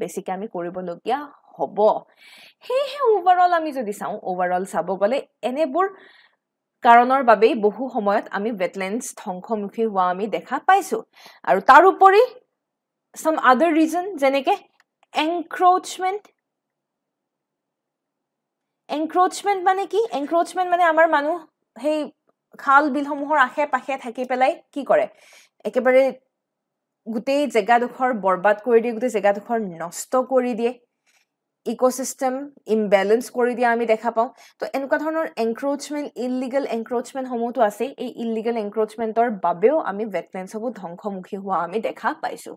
বেছিকে আমি কৰিবলগীয়া হ'ব হেহে ওভাৰঅল আমি যদি চাওঁ ওভাৰঅল চাব গলে এনেবোৰ কাৰণৰ বাবে বহু সময়ত আমি ওয়েটল্যান্ডছ ধ্বংসমুখী হোৱা আমি দেখা পাইছো আৰু তাৰ উপৰি some other reason যেনেকে encroachment মানে কি encroachment মানে আমাৰ মানুহ সেই খাল বিলসমূহৰ আশে পাশে থাকি পেলাই কি কৰে একেবাৰে গুটেই জেগাডোখৰ বৰবাদ কৰি দিয়ে গুটেই জেগাডোখৰ নষ্ট কৰি দিয়ে ইকোসিস্টেম ইমবেলেন্স কৰি দিয়া আমি দেখা পাওঁ তো এনেকুৱা ধৰণৰ এনক্ৰোচমেন্ট ইলিগেল এনক্ৰোচমেন্ট সমূহতো আছে এই ইলিগেল এনক্ৰোচমেন্টৰ বাবেও আমি ওয়েটল্যান্ডছ সমূহ ধ্বংসমুখী হোৱা আমি দেখা পাইছো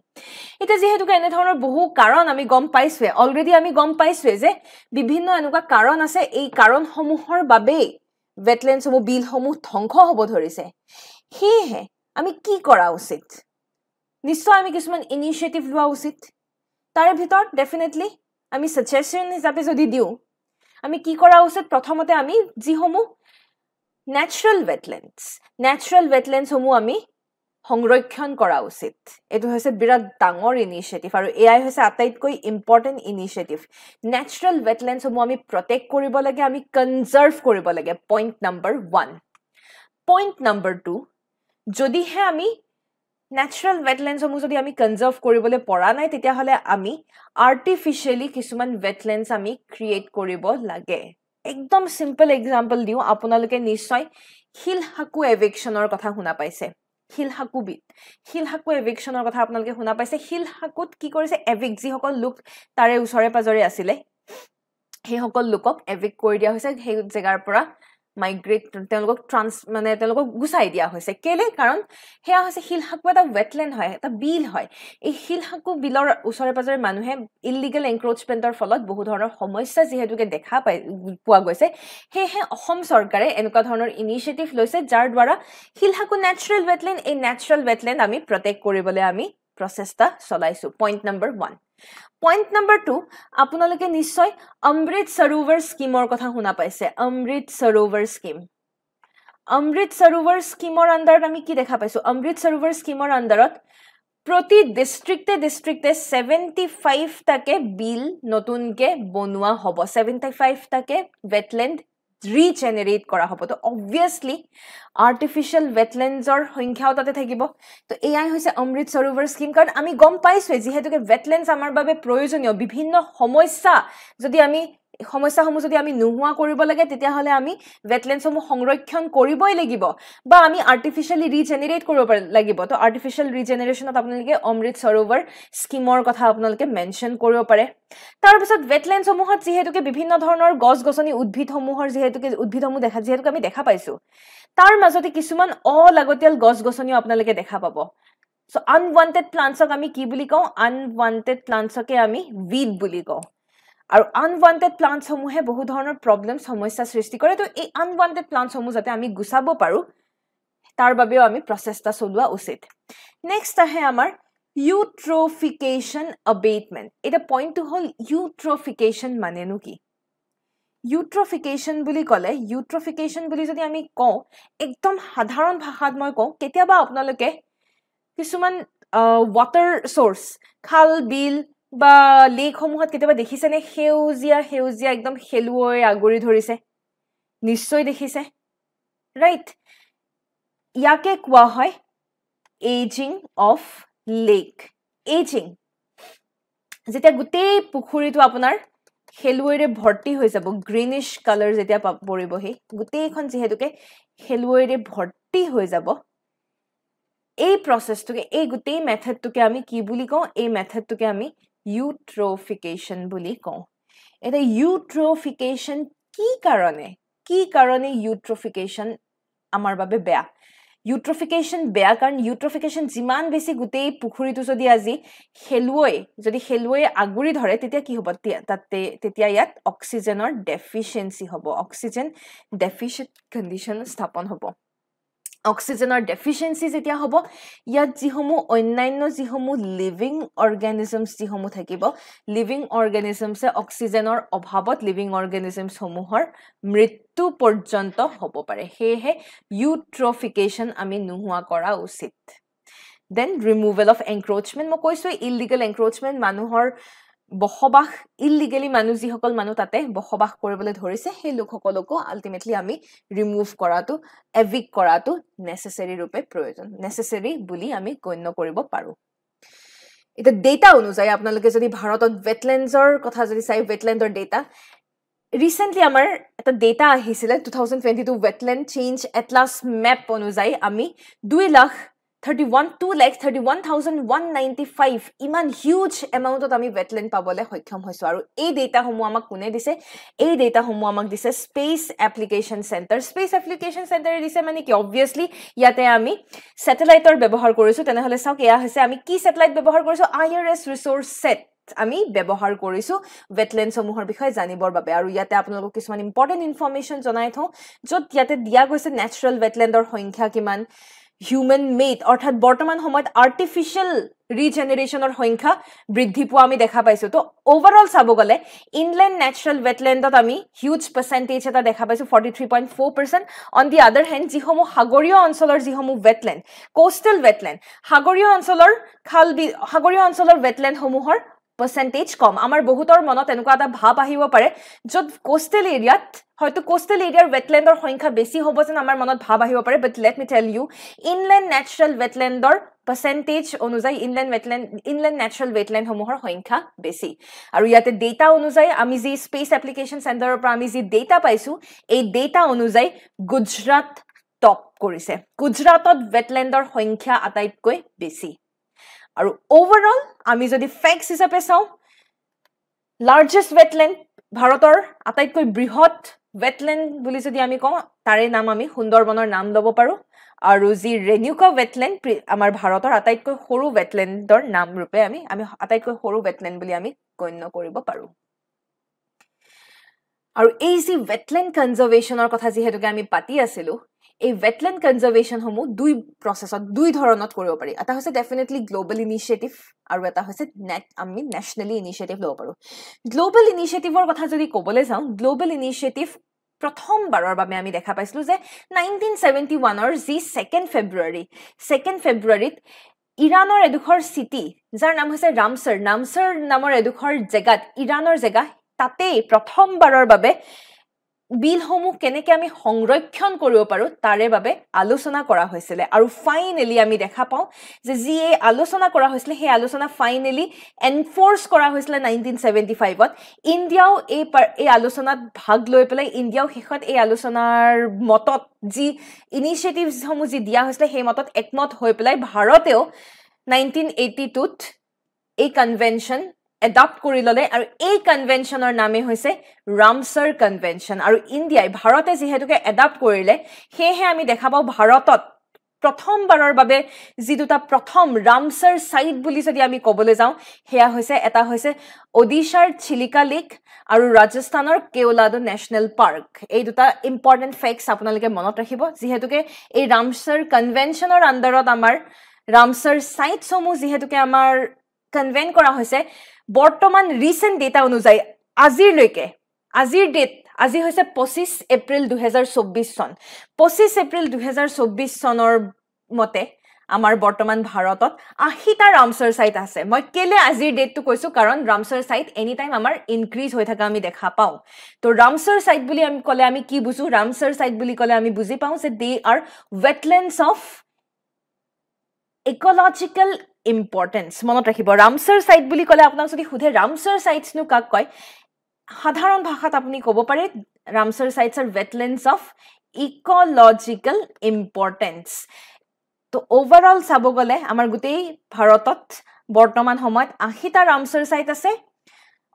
এটা যেহেতুকে এনে ধৰণৰ বহু কাৰণ আমি গম পাইছো অলৰেডি আমি গম পাইছো যে বিভিন্ন এনেকুৱা কাৰণ আছে এই কাৰণসমূহৰ বাবে ওয়েটল্যান্ডছ সমূহ বিলসমূহ ধ্বংস হ'ব ধৰিছে হেহে আমি কি কৰা উচিত নিশ্চয় আমি কিছুমান ইনিশিয়েটিভ লোৱা উচিত তাৰে ভিতৰত ডেফিনেটলি আমি সাজেশন হিচাপে যদি দিও আমি কি কৰা উচিত প্ৰথমতে আমি যিসমূহ ন্যাচাৰাল ওয়েটল্যান্ডছ সমূহ আমি সংৰক্ষণ কৰা উচিত এটো হৈছে বিৰাট ডাঙৰ ইনিশিয়েটিভ আৰু এআই হৈছে আটাইতকৈ ইম্পৰ্টেন্ট ইনিশিয়েটিভ ন্যাচাৰাল ওয়েটল্যান্ডছ সমূহ আমি প্ৰটেক্ট কৰিব লাগে আমি কনজাৰ্ভ কৰিব লাগে পইণ্ট নম্বৰ 1 পইণ্ট নম্বৰ 2 যদিহে আমি ন্যাচাৰাল ওয়েটল্যান্ডছ সমূহ যদি আমি কনজাৰ্ভ কৰিবলৈ পৰা নাই তেতিয়া হলে আমি আৰ্টিফিশিয়ালি কিছুমান ওয়েটল্যান্ডছ আমি ক্ৰিয়েট কৰিব লাগে একদম সিম্পল এক্সাম্পল দিও আপোনালোকে নিশ্চয় হিলহাকু এভিকশনৰ কথা শুনা পাইছে হিলহাকু এভিকশনৰ কথা আপোনালোকে শুনা পাইছে হিলহাকুত কি কৰিছে এভিক যিসকল লোক তাৰে ওচৰে পাজৰে আছিলে সেই সকল লোকক এভিক কৰি দিয়া হৈছে সেই জেগাৰ পৰা মাইগ্ৰেট তেওঁলোকক মানে তেওঁলোকক গুচাই দিয়া হৈছে কেলে কাৰণ হেয়া হৈছে শিলহাকু এটা ৱেটলেণ্ড হয় এটা বিল হয় এই শিলহাকু বিলৰ ওচৰে পাজৰে মানুহে ইলিগেল এনক্ৰোচমেন্টৰ ফলত বহু ধৰণৰ সমস্যা যিহেতুকে দেখা পোৱা গৈছে সেয়েহে অসম চৰকাৰে এনেকুৱা ধৰণৰ ইনিচিয়েটিভ লৈছে যাৰ দ্বাৰা শিলহাকু নেচাৰেল ৱেটলেণ্ড এই নেচাৰেল ৱেটলেণ্ড আমি প্ৰটেক্ট কৰিবলৈ আমি প্ৰচেষ্টা চলাইছো পইণ্ট নম্বৰ 1 পইণ্ট নম্বৰ 2 আপোনালোকে নিশ্চয় অমৃত সৰোবৰ স্কিমৰ কথা শুনা পাইছে অমৃত সৰোবৰ স্কিমৰ আন্ডাৰত আমি কি দেখা পাইছো অমৃত সৰোবৰ স্কিমৰ আন্ডাৰত প্ৰতি ডিস্ট্ৰিক্টে 75 টাকে বিল নতুনকে বনোৱা হ'ব 75 টাকে ৱেটলেণ্ড ৰিজেনেৰেট কৰা হ'ব তো অবভিয়াসলি আৰ্টিফিশিয়াল ৱেটলেণ্ডছৰ সংখ্যাও তাতে থাকিব তো এয়াই হৈছে অমৃত সৰোবৰ স্কিম কাৰণ আমি গম পাইছো যেহেতুকে ৱেটলেণ্ডছ আমাৰ বাবে প্ৰয়োজনীয় বিভিন্ন সমস্যাসমূহ যদি আমি নোহোৱা কৰিব লাগে তেতিয়া হলে আমি ৱেটলেণ্ডছসমূহ সংৰক্ষণ কৰিবই লাগিব বা আমি আৰ্টিফিশিয়ালি ৰিজেনেৰেট কৰিব লাগিব তো আৰ্টিফিশিয়াল ৰিজেনেৰেচনত আপোনালোকে অমৃত সৰোবৰ স্কিমৰ কথা আপোনালোকে মেনশন কৰিব পাৰে তাৰ পিছত ৱেটলেণ্ডছসমূহত যেহেতুকে বিভিন্ন ধৰণৰ গছ-গছনি উদ্ভিদসমূহৰ যেহেতুকে আমি দেখা পাইছো তাৰ মাজতে কিছুমান অলাগতিয়াল গছ-গছনিও আপোনালোকে দেখা পাব সো আনৱান্টেড প্লান্টছক আমি কি বুলি কওঁ আনৱান্টেড প্লান্টছকে আমি উইড বুলি কওঁ আৰু আনৱান্টেড প্লান্টছসমূহে বহু ধৰণৰ প্ৰবলেম সমস্যা সৃষ্টি কৰে তো এই আনৱান্টেড প্লান্টছসমূহ যাতে আমি গুচাব পাৰো তাৰ বাবেও আমি প্ৰচেষ্টা চলোৱা উচিত নেক্সট আহে আমাৰ ইউট্ৰফিকেশন অবেটমেন্ট এটা পইণ্টটো হল ইউট্ৰফিকেশন মানেনো কি ইউট্ৰফিকেশন বুলি কলে ইউট্ৰফিকেশন বুলি যদি আমি কওঁ একদম সাধাৰণ ভাষাত মই কওঁ কেতিয়াবা আপোনালোকে কিছুমান ওয়াটাৰ সোৰ্স খাল বিল বা লেক সমূহত কেতিয়াবা দেখিছে নে সেউজীয়া একদম খেলুৱৈ আগৰি ধৰিছে নিশ্চয় দেখিছে ৰাইট ইয়াকে কোৱা হয় এজিং অফ লেক এজিং যেতিয়া গোটেই পুখুৰীটো আপোনাৰ খেলুৱৈৰে ভৰ্তি হৈ যাব গ্ৰীনিশ কালাৰ যেতিয়া পৰিবহি গোটেইখন যেহেতুকে খেলুৱৈৰে ভৰ্তি হৈ যাব এই প্ৰসেসটোকে এই গোটেই মেথডটোকে আমি কি বুলি কওঁ এই মেথডটোকে আমি ইউট্ৰফিকেশন বুলি কওঁ এটা ইউট্ৰফিকেশন কি কাৰণে ইউট্ৰফিকেশন আমাৰ বাবে বেয়া ইউট্ৰফিকেশন বেয়া কাৰণ ইউট্ৰফিকেশন যিমান বেছি গোটেই পুখুৰীটো যদি আজি খেলুৱৈ আগুৰি ধৰে তেতিয়া কি হ'ব তেতিয়া ইয়াত অক্সিজেনৰ ডেফিচিয়েন্সি হ'ব অক্সিজেন ডেফিচিট কন্ডিশন স্থাপন হ'ব অক্সিজেনৰ ডেফিচিয়েন্সি যেতিয়া হ'ব ইয়াত যিসমূহ অন্যান্য যিসমূহ লিভিং অৰ্গানিজমছ যিসমূহ থাকিব লিভিং অৰ্গানিজমছে অক্সিজেনৰ অভাৱত লিভিং অৰ্গানিজমছসমূহৰ মৃত্যু পৰ্যন্ত হ'ব পাৰে সেয়েহে ইউট্ৰফিকেশন আমি নোহোৱা কৰা উচিত দেন ৰিমুভেল অফ এনক্ৰোচমেন্ট মই কৈছো ইলিগেল এনক্ৰোচমেন্ট মানুহৰ বসবাস ইলিগেলি মানুহ যিসকল মানুহ তাতে বসবাস কৰিবলৈ ধৰিছে সেই লোকসকলকো আলটিমেটলি আমি ৰিমুভ কৰাটো এভিক কৰাটো নেসেসাৰী ৰূপে প্ৰয়োজন নেসেসাৰী বুলি আমি গণ্য কৰিব পাৰো এটা ডেটা অনুযায়ী আপোনালোকে যদি ভাৰতত ৱেটলেণ্ডছৰ কথা যদি চাই ৱেটলেণ্ডৰ ডেটা ৰিসেন্টলি আমাৰ এটা ডেটা আহিছিলে 2022 ৱেটলেণ্ড চেঞ্জ এটলাস মেপ অনুযায়ী আমি 2,31,195 ইমান হিউজ এমাউন্টত আমি ৱেটলেণ্ড পাবলৈ সক্ষম হৈছো আৰু এই ডেটাসমূহ আমাক কোনে দিছে এই ডেটাসমূহ আমাক দিছে স্পেচ এপ্লিকেশন সেন্টাৰ দিছে মানে কি অবভিয়াসলি ইয়াতে আমি স্যাটেলাইটৰ ব্যৱহাৰ কৰিছো তেনেহলে চাওক এয়া হৈছে আমি কি স্যাটেলাইট ব্যৱহাৰ কৰিছো IRS ৰিসোৰ্স সেট আমি ব্যৱহাৰ কৰিছো ৱেটলেণ্ডসমূহৰ বিষয়ে জানিবৰ বাবে আৰু ইয়াতে আপোনালোকক কিছুমান ইম্পৰ্টেন্ট ইনফৰমেশন জনাই থওঁ যত ইয়াতে দিয়া গৈছে নেচাৰেল ৱেটলেণ্ডৰ সংখ্যা কিমান human made অৰ্থাৎ বৰ্তমান সময়ত আৰ্টিফিশিয়াল ৰিজেনেৰেচনৰ সংখ্যা বৃদ্ধি পোৱা আমি দেখা পাইছো তো ওভাৰঅল চাব গলে ইনল্যান্ড নেচাৰেল ৱেটলেণ্ডত আমি হিউজ পাৰ্সেন্টেজ এটা দেখা পাইছো 43.4% অন দি আদাৰ হ্যান্ড যিসমূহ সাগৰীয় অঞ্চলৰ যিসমূহ ৱেটলেণ্ড কোষ্টেল ৱেটলেণ্ড সাগৰীয় অঞ্চলৰ ৱেটলেণ্ডসমূহৰ percentage কম আমাৰ বহুতৰ মনত এনেকুৱা এটা ভাব আহিব পাৰে যত কোষ্টেল এৰিয়াত হয়তো কোষ্টেল এৰিয়াৰ ৱেটলেণ্ডৰ সংখ্যা বেছি হ'ব যেন আমাৰ মনত ভাব আহিব পাৰে বাট let me tell you inland natural ৱেটলেণ্ডৰ পাৰ্সেন্টেজ অনুযায়ী ইনল্যান্ড নেচাৰেল ৱেটলেণ্ডসমূহৰ সংখ্যা বেছি আৰু ইয়াতে ডেটা অনুযায়ী আমি যি স্পেচ এপ্লিকেশন সেন্টাৰৰ পৰা আমি যি ডেটা পাইছো এই ডেটা অনুযায়ী গুজৰাট টপ কৰিছে গুজৰাটত ৱেটলেণ্ডৰ সংখ্যা আটাইতকৈ বেছি আৰু ওভাৰঅল আমি যদি ফ্যাক্টস হিচাপে চাও লাৰ্জেষ্ট ৱেটলেণ্ড ভাৰতৰ আটাইতকৈ বৃহৎ wetland বুলি যদি আমি কওঁ তাৰে নাম আমি সুন্দৰবনৰ নাম ল'ব পাৰো আৰু যি ৰেনুকা wetland আমাৰ ভাৰতৰ আটাইতকৈ সৰু wetlandৰ নাম ৰূপে আমি আটাইতকৈ সৰু wetland বুলি আমি গণ্য কৰিব পাৰো আৰু এই যি wetland conservationৰ কথা যিহেতুকে আমি পাতি আছিলো এই wetland conservation সমূহ দুই প্ৰসেছত দুই ধৰণত কৰিব পাৰি এটা হৈছে ডেফিনেটলি গ্লোবাল ইনিশিয়েটিভ আৰু এটা হৈছে আমি ন্যাশনালি ইনিশিয়েটিভ ল'ব পাৰো গ্লোবাল ইনিশিয়েটিভৰ কথা যদি ক'বলৈ যাওঁ গ্লোবাল ইনিশিয়েটিভ প্ৰথমবাৰৰ বাবে আমি দেখা পাইছিলো যে 1971ৰ যি 2nd ফেব্ৰুৱাৰীত ইৰাণৰ এডোখৰ সিটি যাৰ নাম হৈছে ৰামছাৰ নামৰ এডোখৰ জেগাত ইৰাণৰ জেগা তাতে প্ৰথমবাৰৰ বাবে বিলসমূহ কেনেকৈ আমি সংৰক্ষণ কৰিব পাৰো তাৰে বাবে আলোচনা কৰা হৈছিল আৰু ফাইনালি আমি দেখা পাওঁ যে যি এই আলোচনা কৰা হৈছিল সেই আলোচনা ফাইনালি এনফোৰ্স কৰা হৈছিল 1975ত ইণ্ডিয়াও এই আলোচনাত ভাগ লৈ পেলাই ইণ্ডিয়াও শেষত এই আলোচনাৰ মতত যি ইনিশিয়েটিভসমূহ যি দিয়া হৈছিল সেই মতত একমত হৈ পেলাই ভাৰতেও 1982ত এই কনভেনশন এডপ্ট কৰি ললে আৰু এই কনভেনশনৰ নামে হৈছে ৰামছাৰ কনভেনশন আৰু ইণ্ডিয়াই ভাৰতে যেহেতুকে এডপ্ট কৰিলে সেহে আমি দেখা পাওঁ ভাৰতত প্ৰথমবাৰৰ বাবে যি দুটা প্ৰথম ৰামছাৰ সাইট বুলি যদি আমি ক'বলৈ যাওঁ হেয়া হৈছে এটা হৈছে ওডিশাৰ চিলিকা লেক আৰু ৰাজস্থানৰ কেওলাদু নেশ্যনেল পাৰ্ক এই দুটা ইম্পৰ্টেন্ট ফেক্টস আপোনালোকে মনত ৰাখিব যেহেতুকে এই ৰামছাৰ কনভেনশনৰ আন্ডাৰত আমাৰ ৰামছাৰ সাইটসমূহ যেহেতুকে আমাৰ কনভেন কৰা হৈছে বৰ্তমান ৰিসেন্ট ডেটা অনুযায়ী আজিৰ ডেট আজি হৈছে 25 এপ্ৰিল 2024 চন 25 এপ্ৰিল 2024 চনৰ মতে আমাৰ বৰ্তমান ভাৰতত 80টা ৰামছাৰ সাইট আছে মই কেলে আজিৰ ডেটটো কৈছো কাৰণ ৰামছাৰ সাইট এনি টাইম আমাৰ ইনক্ৰিজ হৈ থকা আমি দেখা পাওঁ তো ৰামছাৰ সাইট বুলি আমি কলে আমি কি বুজো ৰামছাৰ সাইট বুলি কলে আমি বুজি পাওঁ যে দে R wetlands of ecological importance মনত ৰাখিব ৰামছাৰ সাইট বুলি কলে আপোনাক যদি খুধে ৰামছাৰ সাইটছ নু কাক কয় সাধাৰণ ভাষাত আপুনি ক'ব পাৰে Ramsar sites are wetlands of ecological importance তো ওভাৰঅল চাব গলে আমাৰ গোটেই ভাৰতত বৰ্তমান সময়ত 80টা ৰামছাৰ সাইট আছে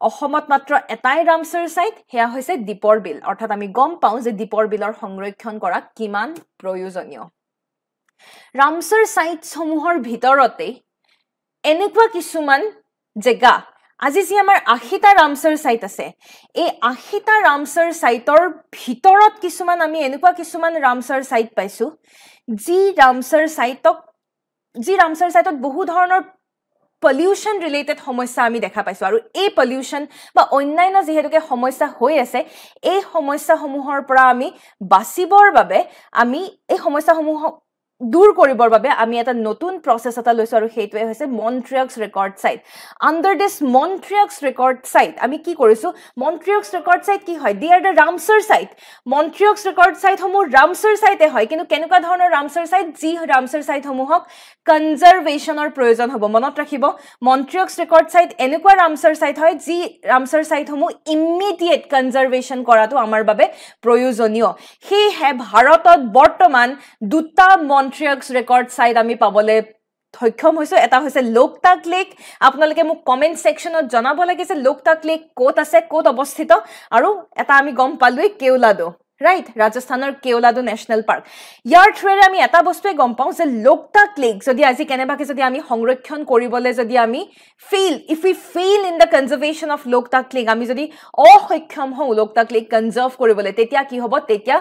অসমত মাত্ৰ এটাই ৰামছাৰ সাইট হেয়া হৈছে দীপৰ বিল অৰ্থাৎ আমি গম পাওঁ যে দীপৰ বিলৰ সংৰক্ষণ কৰা কিমান প্ৰয়োজনীয় ৰামছাৰ সাইটছ সমূহৰ ভিতৰতে এনেকুৱা কিছুমান জেগা আজি যি আমাৰ 80টা ৰামছাৰ সাইট আছে এই 80টা ৰামছাৰ সাইটৰ ভিতৰত কিছুমান আমি এনেকুৱা কিছুমান ৰামছাৰ সাইট পাইছো যি ৰামছাৰ সাইটত বহু ধৰণৰ পলিউশন ৰিলেটেড সমস্যা আমি দেখা পাইছো আৰু এই পলিউশন বা অন্যান্য যেহেতুকে সমস্যা হৈ আছে এই সমস্যাসমূহৰ পৰা আমি বাচিবৰ বাবে আমি এই সমস্যাসমূহ দূৰ কৰিবৰ বাবে আমি এটা নতুন প্ৰসেস এটা লৈছো আৰু সেইটোৱে হৈছে Montreux record site under this Montreux record site আমি কি কৰিছো মন্ট্ৰিয়ক্স ৰেকৰ্ড সাইট কি হয় they are the Ramsar site Montreux record site সমূহ ৰামছাৰ সাইটে হয় কিন্তু কেনেকুৱা ধৰণৰ ৰামছাৰ সাইট যি ৰামছাৰ সাইট সমূহক কনজাৰভেশনৰ প্ৰয়োজন হ'ব মনত ৰাখিব মন্ট্ৰিয়ক্স ৰেকৰ্ড সাইট এনেকুৱা ৰামছাৰ সাইট হয় যি ৰামছাৰ সাইট সমূহ ইমিডিয়েট কনজাৰভেশন কৰাটো আমাৰ বাবে প্ৰয়োজনীয় হেহে ভাৰতত বৰ্তমান দুটা মন্ট্ৰিয়ক্স ৰেকৰ্ড সাইট আমি পাবলে সক্ষম হৈছো এটা হৈছে লোকতাক লেক আপোনালোকে মোক কমেন্ট সেকশনত জনাব লাগিছে লোকতাক লেক ক'ত আছে ক'ত অৱস্থিত আৰু এটা আমি গম পালোই কেওলাদু ৰাইট ৰাজস্থানৰ কেওলাদু নেশ্যনেল পাৰ্ক ইয়াৰ থ্ৰুৰে আমি এটা বস্তুৱে গম পাওঁ যে লোকতাক লেক যদি আজি কেনেবাকে যদি আমি সংৰক্ষণ কৰিবলে যদি আমি if we fail in the conservation of Loktak lake আমি যদি অসক্ষম হওঁ লোকতাক লেক কনজাৰ্ভ কৰিবলে তেতিয়া কি হ'ব তেতিয়া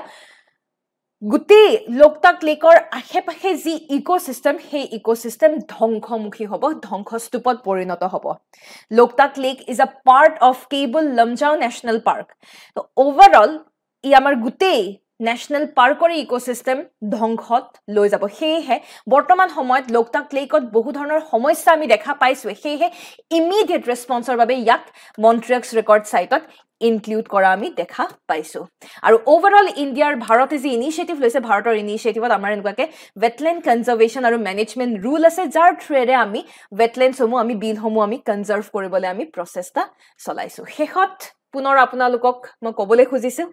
গুটি লোকতাক লেকৰ আশেপাশে যি ইকোসিস্টেম সেই ইকোসিস্টেম ধ্বংসমুখী হ'ব ধ্বংসস্তূপত পৰিণত হ'ব Loktak lake is a part of Keibul Lamjao national park তো ওভাৰঅল ই আমাৰ গুটেই নেশ্যনেল পাৰ্কৰ ইকোসিস্টেম ধ্বংসত লৈ যাব হেহে বৰ্তমান সময়ত লোকতাক লেকত বহু ধৰণৰ সমস্যা আমি দেখা পাইছো হেহে ইমিডিয়েট ৰেসপন্সৰ বাবে ইয়াক মন্ট্ৰিয়ক্স ৰেকৰ্ড সাইটত ইনক্লুড কৰা আমি দেখা পাইছো আৰু ওভাৰঅল ইণ্ডিয়াৰ ভাৰতে যি ইনিশিয়েটিভ লৈছে ভাৰতৰ ইনিশিয়েটিভত আমাৰ এনেকুৱাকে wetland conservation আৰু management rule আছে যাৰ থ্ৰুৰে আমি wetlands সমূহ আমি বিলসমূহ আমি কনজাৰ্ভ কৰিবলৈ আমি প্ৰচেষ্টা চলাইছো শেষত পুনৰ আপোনালোকক মই ক'বলৈ খুজিছো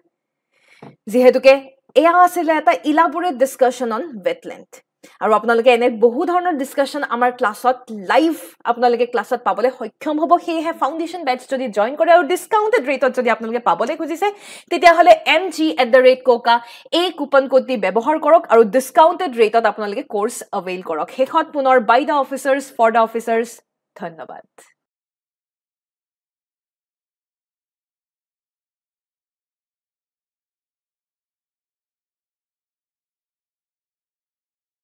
যেহেতুকে এয়া আছিল এটা ইলাবোৰেট ডিসকাশন অন wetland আৰু আপোনালোকে এনে বহু ধৰণৰ ডিছকাশ্যন আমাৰ ক্লাছত লাইভ আপোনালোকে ক্লাছত পাবলৈ সক্ষম হ'ব সেয়েহে ফাউণ্ডেশ্যন বেটছ যদি জইন কৰে আৰু ডিছকাউণ্টেড ৰেটত যদি আপোনালোকে পাবলৈ খুজিছে তেতিয়াহ'লে mg@coca এই কুপন কোডটি ব্যৱহাৰ কৰক আৰু ডিছকাউণ্টেড ৰেটত আপোনালোকে কোৰ্চ অভেইল কৰক শেষত পুনৰ by the officers for the officers ধন্যবাদ